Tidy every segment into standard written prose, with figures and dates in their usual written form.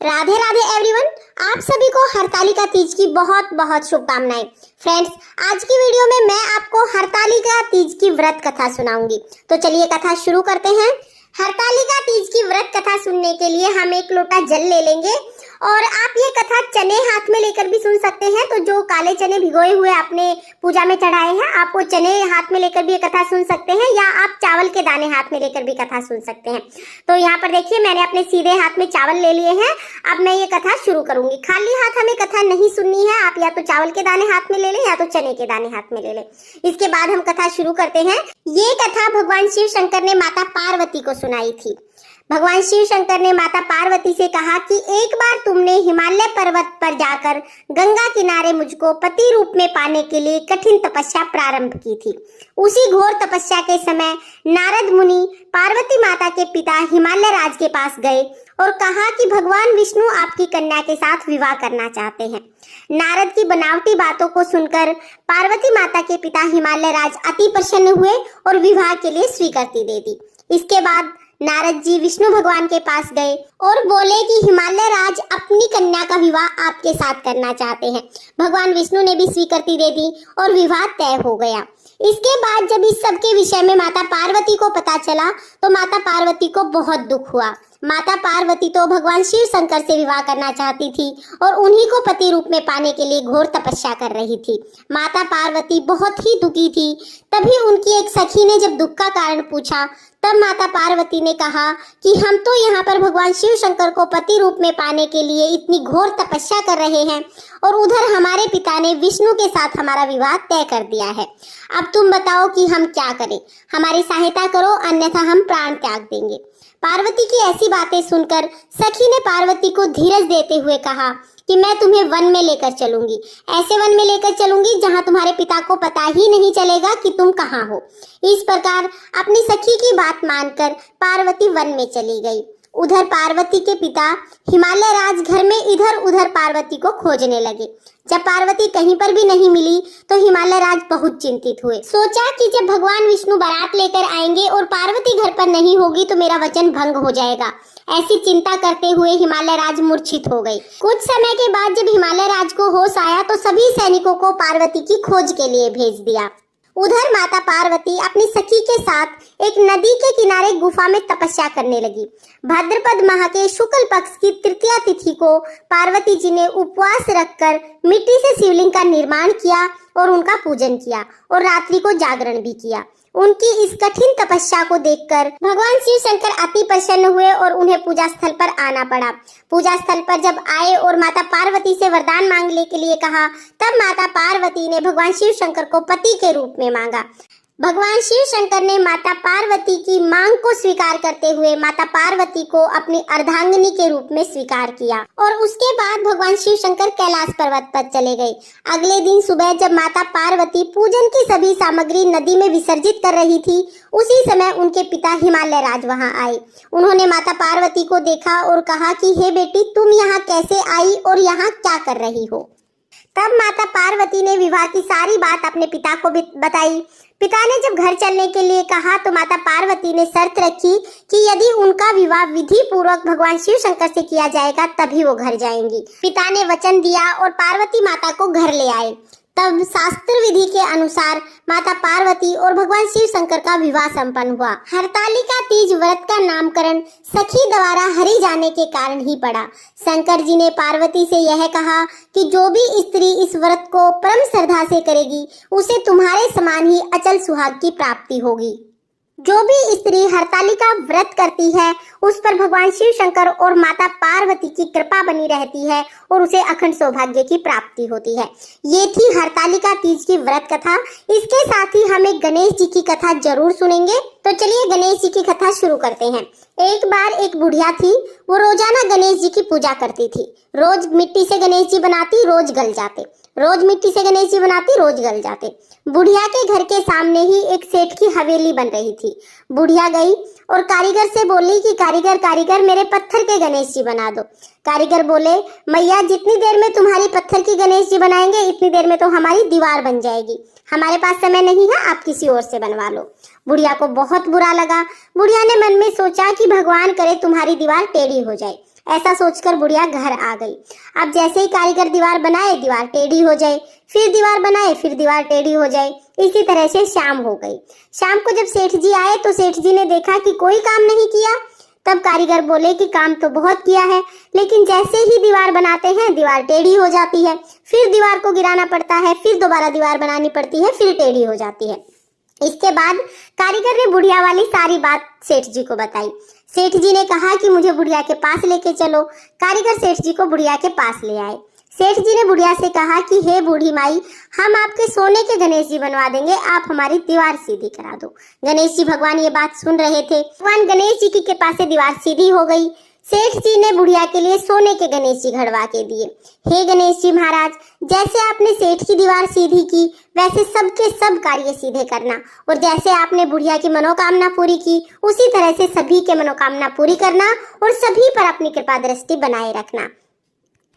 Radhe Radhe everyone, आप सभी को हरतालिका तीज की बहुत बहुत शुभकामनाएं। फ्रेंड्स, आज की वीडियो में मैं आपको हरतालिका तीज की व्रत कथा सुनाऊंगी। तो चलिए कथा शुरू करते हैं। हरतालिका तीज की व्रत कथा सुनने के लिए हम एक लोटा जल ले लेंगे और आप ये कथा चने हाथ में लेकर भी सुन सकते हैं। तो जो काले चने भिगोए हुए आपने पूजा में चढ़ाए हैं, आप वो चने हाथ में लेकर भी ये कथा सुन सकते हैं, या आप चावल के दाने हाथ में लेकर भी कथा सुन सकते हैं। तो यहाँ पर देखिए, मैंने अपने सीधे हाथ में चावल ले लिए हैं। अब मैं ये कथा शुरू करूंगी। खाली हाथ हमें कथा नहीं सुननी है। आप या तो चावल के दाने हाथ में ले लें या तो चने के दाने हाथ में ले लें। इसके बाद हम कथा शुरू करते हैं। ये कथा भगवान शिव शंकर ने माता पार्वती को सुनाई थी। भगवान शिव शंकर ने माता पार्वती से कहा कि एक बार तुमने हिमालय पर्वत पर जाकर गंगा किनारे मुझको पति रूप में पाने के लिए कठिन तपस्या प्रारंभ की थी। उसी घोर तपस्या के समय नारद मुनि पार्वती माता के पिता हिमालय राज के पास गए और कहा कि भगवान विष्णु आपकी कन्या के साथ विवाह करना चाहते हैं। नारद की बनावटी बातों को सुनकर पार्वती माता के पिता हिमालय राज अति प्रसन्न हुए और विवाह के लिए स्वीकृति दे दी। इसके बाद नारद जी विष्णु भगवान के पास गए और बोले कि हिमालय राज अपनी कन्या का विवाह आपके साथ करना चाहते हैं। भगवान विष्णु ने भी स्वीकृति दे दी और विवाह तय हो गया। इसके बाद जब इस सब के विषय में माता पार्वती को पता चला तो माता पार्वती को बहुत दुख हुआ। माता पार्वती तो भगवान शिव शंकर से विवाह करना चाहती थी और उन्हीं को पति रूप में पाने के लिए घोर तपस्या कर रही थी। माता पार्वती बहुत ही दुखी थी। तभी उनकी एक सखी ने जब दुख का कारण पूछा, तब माता पार्वती ने कहा कि हम तो यहाँ पर भगवान शिव शंकर को पति रूप में पाने के लिए इतनी घोर तपस्या कर रहे हैं और उधर हमारे पिता ने विष्णु के साथ हमारा विवाह तय कर दिया है। अब तुम बताओ कि हम क्या करें? हमारी सहायता करो, अन्यथा हम प्राण त्याग देंगे। पार्वती की ऐसी बातें सुनकर सखी ने पार्वती को धीरज देते हुए कहा कि मैं तुम्हें वन में लेकर चलूंगी। ऐसे वन में लेकर चलूंगी जहां तुम्हारे पिता को पता ही नहीं चलेगा कि तुम कहां हो। इस प्रकार अपनी सखी की बात मानकर पार्वती वन में चली गई। उधर पार्वती के पिता हिमालय राज घर में इधर उधर पार्वती को खोजने लगे। जब पार्वती कहीं पर भी नहीं मिली तो हिमालय राज बहुत चिंतित हुए। सोचा कि जब भगवान विष्णु बारात लेकर आएंगे और पार्वती घर पर नहीं होगी तो मेरा वचन भंग हो जाएगा। ऐसी चिंता करते हुए हिमालय राज मूर्छित हो गई। कुछ समय के बाद जब हिमालय राज को होश आया तो सभी सैनिकों को पार्वती की खोज के लिए भेज दिया। उधर माता पार्वती अपनी सखी के साथ एक नदी के किनारे गुफा में तपस्या करने लगी। भाद्रपद माह के शुक्ल पक्ष की तृतीया तिथि को पार्वती जी ने उपवास रखकर मिट्टी से शिवलिंग का निर्माण किया और उनका पूजन किया और रात्रि को जागरण भी किया। उनकी इस कठिन तपस्या को देखकर भगवान शिव शंकर अति प्रसन्न हुए और उन्हें पूजा स्थल पर आना पड़ा। पूजा स्थल पर जब आए और माता पार्वती से वरदान मांगने के लिए कहा, तब माता पार्वती ने भगवान शिव शंकर को पति के रूप में मांगा। भगवान शिव शंकर ने माता पार्वती की मांग को स्वीकार करते हुए माता पार्वती को अपनी अर्धांगिनी के रूप में स्वीकार किया और उसके बाद भगवान शिव शंकर कैलाश पर्वत पर चले गए। अगले दिन सुबह जब माता पार्वती पूजन की सभी सामग्री नदी में विसर्जित कर रही थी, उसी समय उनके पिता हिमालय राज वहां आए। उन्होंने माता पार्वती को देखा और कहा कि हे बेटी, तुम यहाँ कैसे आई और यहाँ क्या कर रही हो? तब माता पार्वती ने विवाह की सारी बात अपने पिता को बताई। पिता ने जब घर चलने के लिए कहा तो माता पार्वती ने शर्त रखी कि यदि उनका विवाह विधि पूर्वक भगवान शिव शंकर से किया जाएगा तभी वो घर जाएंगी। पिता ने वचन दिया और पार्वती माता को घर ले आए। तब शास्त्र विधि के अनुसार माता पार्वती और भगवान शिव शंकर का विवाह संपन्न हुआ। हरतालिका तीज व्रत का नामकरण सखी द्वारा हरि जाने के कारण ही पड़ा। शंकर जी ने पार्वती से यह कहा कि जो भी स्त्री इस व्रत को परम श्रद्धा से करेगी उसे तुम्हारे समान ही अचल सुहाग की प्राप्ति होगी। जो भी स्त्री हरतालिका व्रत करती है उस पर भगवान शिव शंकर और माता पार्वती की कृपा बनी रहती है और उसे अखंड सौभाग्य की प्राप्ति होती है। ये थी हरतालिका तीज की व्रत कथा। इसके साथ ही हम एक गणेश जी की कथा जरूर सुनेंगे। तो चलिए गणेश जी की कथा शुरू करते हैं। एक बार एक बुढ़िया थी। वो रोजाना गणेश जी की पूजा करती थी। रोज मिट्टी से गणेश जी बनाती, रोज गल जाते। रोज मिट्टी से गणेश जी बनाती, रोज गल जाते। बुढ़िया के घर के सामने ही एक सेठ की हवेली बन रही थी। बुढ़िया गई और कारीगर से बोली कि कारीगर मेरे पत्थर के गणेश जी बना दो। कारीगर बोले, मैया जितनी देर में तुम्हारी पत्थर की गणेश जी बनाएंगे इतनी देर में तो हमारी दीवार बन जाएगी। हमारे पास समय नहीं है, आप किसी और से बनवा लो। बुढ़िया को बहुत बुरा लगा। बुढ़िया ने मन में सोचा कि भगवान करे तुम्हारी दीवार टेढ़ी हो जाए। ऐसा सोचकर बुढ़िया घर आ गई। अब जैसे ही कारीगर दीवार बनाए, दीवार टेढ़ी हो जाए, फिर दीवार बनाए, फिर दीवार टेढ़ी हो जाए। इसी तरह से शाम हो गई। शाम को जब सेठ जी आए तो सेठ जी ने देखा कि कोई काम नहीं किया। तब कारीगर बोले कि काम तो बहुत किया है, लेकिन जैसे ही दीवार बनाते हैं दीवार टेढ़ी हो जाती है, फिर दीवार को गिराना पड़ता है, फिर दोबारा दीवार बनानी पड़ती है, फिर टेढ़ी हो जाती है। इसके बाद कारीगर ने बुढ़िया वाली सारी बात सेठ जी को बताई। सेठ जी ने कहा कि मुझे बुढ़िया के पास लेके चलो। कारीगर सेठ जी को बुढ़िया के पास ले आए। सेठ जी ने बुढ़िया से कहा कि हे बूढ़ी माई, हम आपके सोने के गणेश जी बनवा देंगे, आप हमारी दीवार सीधी करा दो। गणेश जी भगवान ये बात सुन रहे थे। भगवान गणेश जी की कृपा से दीवार सीधी हो गई। सेठ जी ने बुढ़िया के लिए सोने के गणेश जी घड़वा के दिए। हे गणेश जी महाराज, जैसे आपने सेठ की दीवार सीधी की, वैसे सबके सब कार्य सीधे करना, और जैसे आपने बुढ़िया की मनोकामना पूरी की, उसी तरह से सभी के मनोकामना पूरी करना और सभी पर अपनी कृपा दृष्टि बनाए रखना।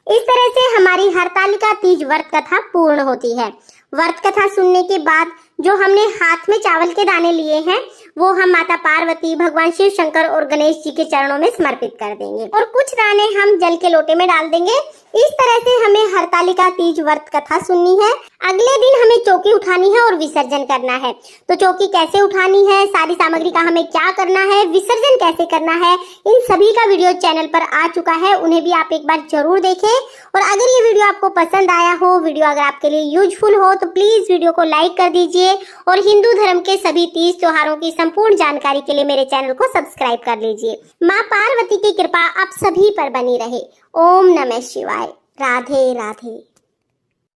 इस तरह से हमारी हरतालिका तीज व्रत कथा पूर्ण होती है। व्रत कथा सुनने के बाद जो हमने हाथ में चावल के दाने लिए हैं, वो हम माता पार्वती, भगवान शिव शंकर और गणेश जी के चरणों में समर्पित कर देंगे, और कुछ दाने हम जल के लोटे में डाल देंगे। इस तरह से हमें हरतालिका तीज व्रत कथा सुननी है। अगले दिन हमें चौकी उठानी है और विसर्जन करना है। तो चौकी कैसे उठानी है, सारी सामग्री का हमें क्या करना है, विसर्जन कैसे करना है, इन सभी का वीडियो चैनल पर आ चुका है, उन्हें भी आप एक बार जरूर देखें। और अगर ये वीडियो आपको पसंद आया हो, वीडियो अगर आपके लिए यूजफुल हो, तो प्लीज वीडियो को लाइक कर दीजिए और हिंदू धर्म के सभी तीज त्योहारों की संपूर्ण जानकारी के लिए मेरे चैनल को सब्सक्राइब कर लीजिए। माँ पार्वती की कृपा आप सभी पर बनी रहे। ओम नमः शिवाय। राधे राधे।